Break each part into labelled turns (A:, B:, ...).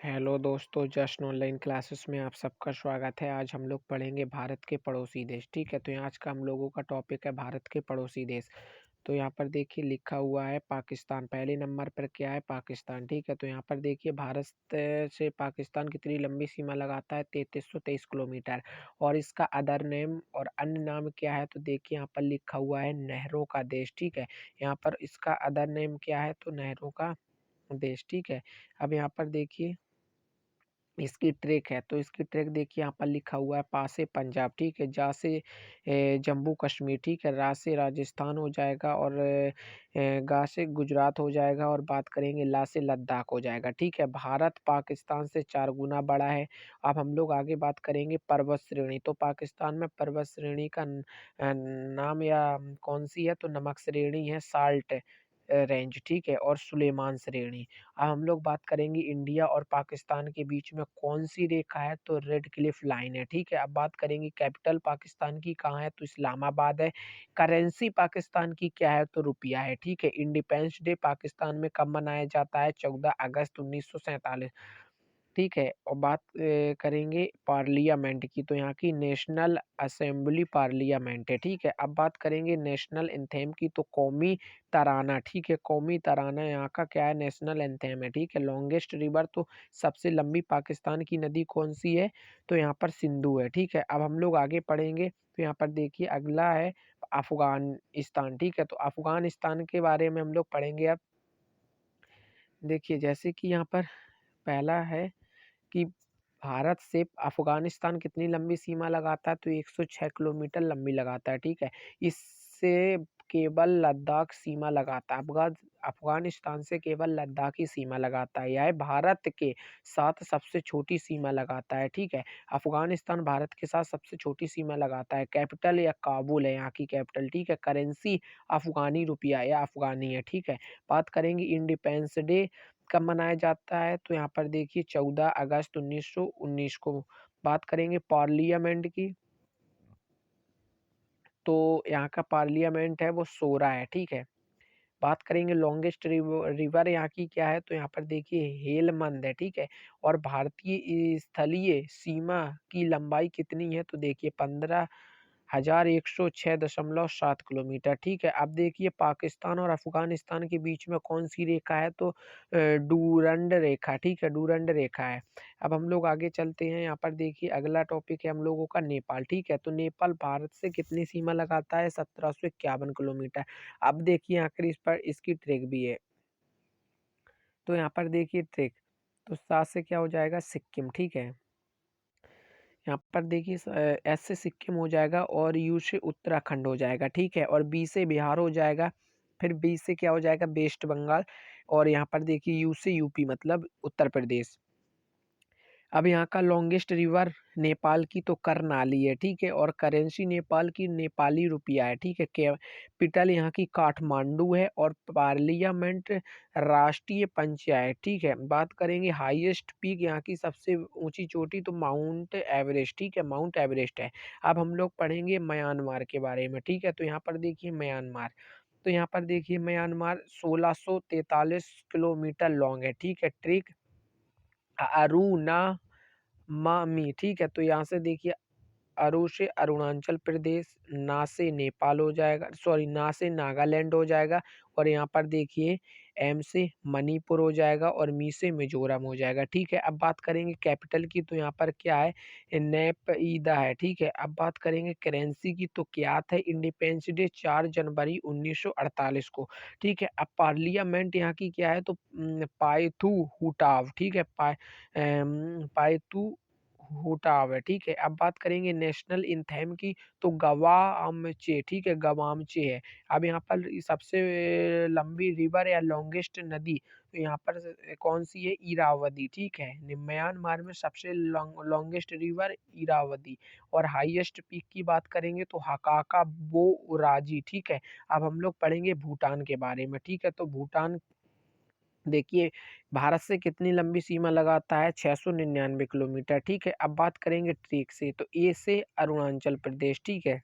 A: Hello दोस्तों, just online classes में आप सबका स्वागत है। आज हम लोग पढ़ेंगे भारत के पड़ोसी देश। ठीक है, तो आज का हम लोगों का टॉपिक है भारत के पड़ोसी देश। तो यहाँ पर देखिए लिखा हुआ है पाकिस्तान। पहले नंबर पर क्या है? पाकिस्तान। ठीक है, तो यहाँ पर देखिए भारत से पाकिस्तान कितनी लंबी सीमा लगाता है? 3323 किलोमीटर। और इसका अदर नेम और अन्य नाम क्या है? तो देखिए यहाँ पर लिखा हुआ है नहरों का देश। ठीक है, यहाँ पर इसका अदर नेम क्या है? तो नहरों का देश। ठीक है, अब यहाँ पर देखिए इसकी ट्रैक है, तो इसकी ट्रैक देखिए यहाँ पर लिखा हुआ है पा से पंजाब। ठीक है, जा से जम्मू कश्मीर। ठीक है, रा से राजस्थान हो जाएगा और गा से गुजरात हो जाएगा और बात करेंगे ला से लद्दाख हो जाएगा। ठीक है, भारत पाकिस्तान से 4 गुना बड़ा है। अब हम लोग आगे बात करेंगे पर्वत श्रेणी। तो पाकिस्तान में पर्वत श्रेणी का नाम या कौन सी है? तो नमक श्रेणी है, साल्ट रेंज। ठीक है, और सुलेमान श्रेणी। अब हम लोग बात करेंगे इंडिया और पाकिस्तान के बीच में कौन सी रेखा है? तो रेड क्लिफ लाइन है। ठीक है, अब बात करेंगे कैपिटल पाकिस्तान की कहाँ है? तो इस्लामाबाद है। करेंसी पाकिस्तान की क्या है? तो रुपया है। ठीक है, इंडिपेंडेंस डे पाकिस्तान में कब मनाया जाता है? 14 अगस्त 1947। ठीक है, और बात करेंगे पार्लियामेंट की। तो यहाँ की नेशनल असेंबली पार्लियामेंट है। ठीक है, अब बात करेंगे नेशनल एंथेम की। तो कौमी तराना। ठीक है, कौमी तराना यहाँ का क्या है? नेशनल एंथेम है। ठीक है, लॉन्गेस्ट रिवर। तो सबसे लंबी पाकिस्तान की नदी कौन सी है? तो यहाँ पर सिंधु है। ठीक है, अब हम लोग आगे पढ़ेंगे। तो यहाँ पर देखिए अगला है अफगानिस्तान। ठीक है, तो अफगानिस्तान के बारे में हम लोग पढ़ेंगे। अब देखिए जैसे कि यहाँ पर पहला है कि भारत से अफ़गानिस्तान कितनी लंबी सीमा लगाता है? तो 106 किलोमीटर लंबी लगाता है। ठीक है, इससे केवल लद्दाख सीमा लगाता है। अफ़गानिस्तान से केवल लद्दाख ही सीमा लगाता है। यह भारत के साथ सबसे छोटी सीमा लगाता है। ठीक है, अफ़गानिस्तान भारत के साथ सबसे छोटी सीमा लगाता है। कैपिटल या काबुल है यहाँ की कैपिटल। ठीक है, करेंसी अफ़गानी रुपया या अफ़गानी है। ठीक है, बात करेंगे इंडिपेंडेंस डे कब मनाया जाता है? तो यहाँ पर देखिए 14 अगस्त 1919 को। बात करेंगे पार्लियामेंट की। तो यहाँ का पार्लियामेंट है वो सोरा है। ठीक है, बात करेंगे लॉन्गेस्ट रिवर यहाँ की क्या है? तो यहाँ पर देखिए हेलमंद है। ठीक है, और भारतीय स्थलीय सीमा की लंबाई कितनी है? तो देखिए 15,106.7 किलोमीटर। ठीक है, अब देखिए पाकिस्तान और अफगानिस्तान के बीच में कौन सी रेखा है? तो डूरंड रेखा। ठीक है, डूरंड रेखा है। अब हम लोग आगे चलते हैं। यहाँ पर देखिए अगला टॉपिक है हम लोगों का नेपाल। ठीक है, तो नेपाल भारत से कितनी सीमा लगाता है? 1751 किलोमीटर। अब देखिए आखिर इस पर इसकी ट्रेक भी है। तो यहाँ पर देखिए ट्रेक, तो सात से क्या हो जाएगा? सिक्किम। ठीक है, यहाँ पर देखिए एस से सिक्किम हो जाएगा और यू से उत्तराखंड हो जाएगा। ठीक है, और बी से बिहार हो जाएगा। फिर बी से क्या हो जाएगा? वेस्ट बंगाल। और यहाँ पर देखिए यू से यूपी मतलब उत्तर प्रदेश। अब यहाँ का लॉन्गेस्ट रिवर नेपाल की तो करनाली है। ठीक है, और करेंसी नेपाल की नेपाली रुपया है। ठीक है, कैपिटल यहाँ की काठमांडू है और पार्लियामेंट राष्ट्रीय पंचायत। ठीक है, बात करेंगे हाईएस्ट पीक यहाँ की सबसे ऊंची चोटी। तो माउंट एवरेस्ट। ठीक है, माउंट एवरेस्ट है। अब हम लोग पढ़ेंगे म्यांमार के बारे में। ठीक है, तो यहाँ पर देखिए म्यांमार। तो यहाँ पर देखिए म्यांमार 1643 किलोमीटर लॉन्ग है। ठीक है, ट्रिक अरुणा मामी। ठीक है, तो यहाँ से देखिए अरु से अरुणाचल प्रदेश, ना से नेपाल हो जाएगा, सॉरी ना से नागालैंड हो जाएगा। और यहाँ पर देखिए एम से मणिपुर हो जाएगा और मी से मिजोरम हो जाएगा। ठीक है, अब बात करेंगे कैपिटल की। तो यहाँ पर क्या है? नैपईदा है। ठीक है, अब बात करेंगे करेंसी की। तो क्या है? इंडिपेंडेंस डे 4 जनवरी 1948 को। ठीक है, अब पार्लियामेंट यहाँ की क्या है? तो पायथू हुटाव। ठीक है, पायथू हुटाव है। ठीक है, अब बात करेंगे नेशनल एंथेम की। तो गवामचे। ठीक है, गवामचे है। अब यहाँ पर सबसे लंबी रिवर या लॉन्गेस्ट नदी तो यहाँ पर कौन सी है? इरावदी। ठीक है, म्यांमार में सबसे लॉन्गेस्ट रिवर इरावदी। और हाईएस्ट पीक की बात करेंगे तो हकाका बोराजी। ठीक है, अब हम लोग पढ़ेंगे भूटान के बारे में। ठीक है, तो भूटान देखिए भारत से कितनी लंबी सीमा लगाता है? 699 किलोमीटर। ठीक है, अब बात करेंगे ट्रेक से। तो ए से अरुणाचल प्रदेश। ठीक है,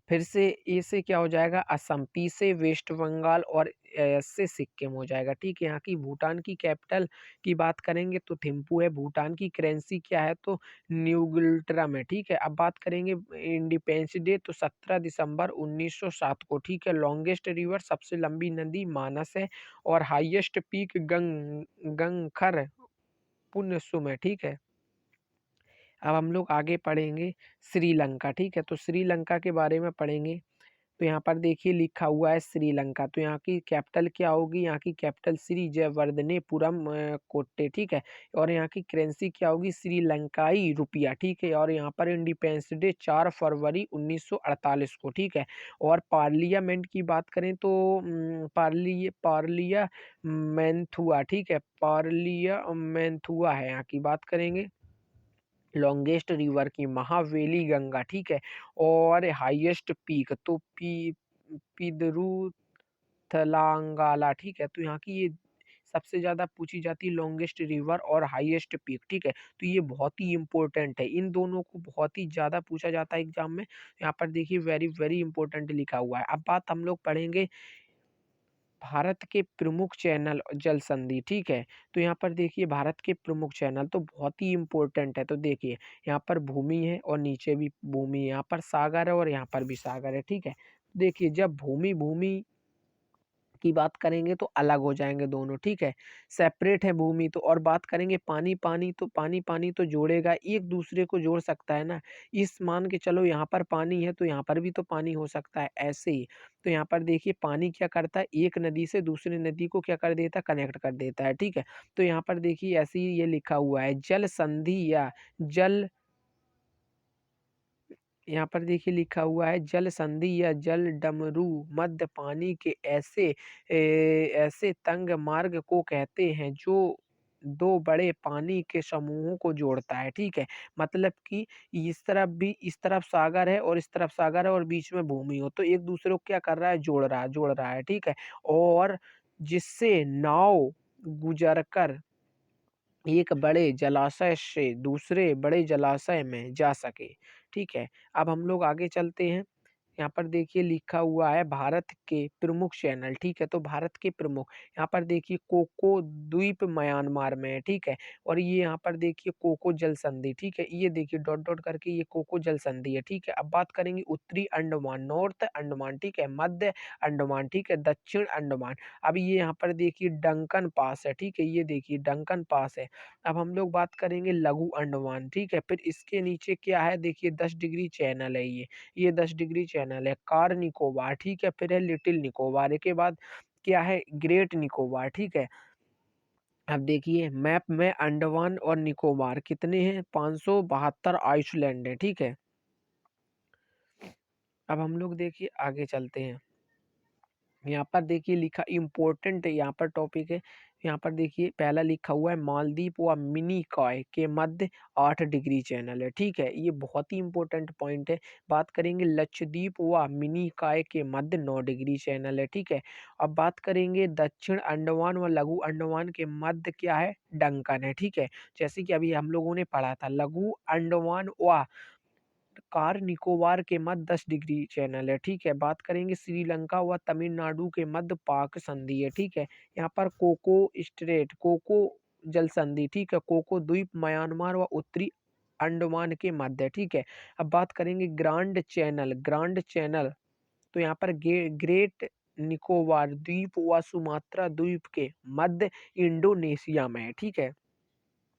A: फिर से ए से क्या हो जाएगा असम, पी से वेस्ट बंगाल और एस से सिक्किम हो जाएगा। ठीक है, यहाँ की भूटान की कैपिटल की बात करेंगे तो थिम्पू है। भूटान की करेंसी क्या है तो न्यूगिल्ट्रम है। ठीक है, अब बात करेंगे इंडिपेंडेंस डे तो 17 दिसंबर 1907 को। ठीक है, लॉन्गेस्ट रिवर सबसे लंबी नदी मानस है और हाईएस्ट पीक गंगखर पुनसुम है। ठीक है, अब हम लोग आगे पढ़ेंगे श्रीलंका। ठीक है, तो श्रीलंका के बारे में पढ़ेंगे तो यहाँ पर देखिए लिखा हुआ है श्रीलंका। तो यहाँ की कैपिटल क्या होगी, यहाँ की कैपिटल श्री जयवर्धनेपुरम कोट्टे। ठीक है, और यहाँ की करेंसी क्या होगी श्रीलंकाई रुपया। ठीक है, और यहाँ पर इंडिपेंडेंस डे 4 फरवरी 1948 को। ठीक है, और पार्लियामेंट की बात करें तो पार्लिया मैंथुआ। ठीक है, पार्लिया मैंथुआ है यहाँ की बात करेंगे। लॉन्गेस्ट रिवर की महावेली गंगा। ठीक है, और हाईएस्ट पीक तो पिदरू थलांगाला। ठीक है, तो यहाँ की ये सबसे ज्यादा पूछी जाती है लॉन्गेस्ट रिवर और हाईएस्ट पीक। ठीक है, तो ये बहुत ही इंपॉर्टेंट है, इन दोनों को बहुत ही ज्यादा पूछा जाता है एग्जाम में। यहाँ पर देखिए वेरी वेरी इंपॉर्टेंट लिखा हुआ है। अब बात हम लोग पढ़ेंगे भारत के प्रमुख चैनल जल संधि। ठीक है, तो यहाँ पर देखिए भारत के प्रमुख चैनल तो बहुत ही इंपॉर्टेंट है। तो देखिए यहाँ पर भूमि है और नीचे भी भूमि है, यहाँ पर सागर है और यहाँ पर भी सागर है। ठीक है, देखिए जब भूमि भूमि की बात करेंगे तो अलग हो जाएंगे दोनों। ठीक है, सेपरेट है भूमि तो, और बात करेंगे पानी पानी तो पानी पानी तो जोड़ेगा, एक दूसरे को जोड़ सकता है ना। इस मान के चलो यहाँ पर पानी है तो यहाँ पर भी तो पानी हो सकता है, ऐसे ही। तो यहाँ पर देखिए पानी क्या करता है, एक नदी से दूसरी नदी को क्या कर देता है, कनेक्ट कर देता है। ठीक है, तो यहाँ पर देखिए ऐसे ही ये लिखा हुआ है जल संधि या जल, यहाँ पर देखिए लिखा हुआ है जल संधि या जल डमरू मध्य पानी के ऐसे तंग मार्ग को कहते हैं जो दो बड़े पानी के समूहों को जोड़ता है। ठीक है, मतलब कि इस तरफ सागर है और इस तरफ सागर है और बीच में भूमि हो तो एक दूसरे को क्या कर रहा है, जोड़ रहा है। ठीक है, और जिससे नाव गुजर कर एक बड़े जलाशय से दूसरे बड़े जलाशय में जा सके। ठीक है, अब हम लोग आगे चलते हैं। यहाँ पर देखिए लिखा हुआ है भारत के प्रमुख चैनल। ठीक है, तो भारत के प्रमुख यहाँ पर देखिए कोको द्वीप म्यांमार में है। ठीक है, और ये यहाँ पर देखिए कोको जल संधि। ठीक है, ये देखिए डॉट डॉट करके ये कोको जल संधि है। ठीक है, अब बात करेंगे उत्तरी अंडमान, नॉर्थ अंडमान। ठीक है, मध्य अंडमान। ठीक है, दक्षिण अंडमान। अब ये यहाँ पर देखिए डंकन पास है। ठीक है, ये देखिए डंकन पास है। अब हम लोग बात करेंगे लघु अंडमान। ठीक है, फिर इसके नीचे क्या है देखिए 10 डिग्री चैनल है ये 10 डिग्री चैनल है। कार निकोबार। ठीक है, फिर है लिटिल निकोबार के बाद क्या है ग्रेट निकोबार। ठीक है, अब देखिए मैप में अंडमान और निकोबार कितने हैं, 572 आइसलैंड है। ठीक है, अब हम लोग देखिए आगे चलते हैं। यहाँ पर देखिए लिखा इम्पोर्टेंट यहाँ पर टॉपिक है। यहाँ पर देखिए पहला लिखा हुआ है मालदीव व मिनिकॉय के मध्य 8 डिग्री चैनल है। ठीक है, ये बहुत ही इंपॉर्टेंट पॉइंट है। बात करेंगे लक्षद्वीप व मिनिकॉय के मध्य 9 डिग्री चैनल है। ठीक है, अब बात करेंगे दक्षिण अंडमान व लघु अंडमान के मध्य क्या है, डंकन है। ठीक है, जैसे कि अभी हम लोगों ने पढ़ा था लघु अंडमान व कार निकोबार के मध्य 10 डिग्री चैनल है। ठीक है, बात करेंगे श्रीलंका व तमिलनाडु के मध्य पाक संधि है। ठीक है, यहाँ पर कोको स्ट्रेट कोको जल संधि। ठीक है, कोको द्वीप म्यांमार व उत्तरी अंडमान के मध्य है। ठीक है, अब बात करेंगे ग्रांड चैनल तो यहाँ पर ग्रेट निकोबार द्वीप व सुमात्रा द्वीप के मध्य इंडोनेशिया में है। ठीक है,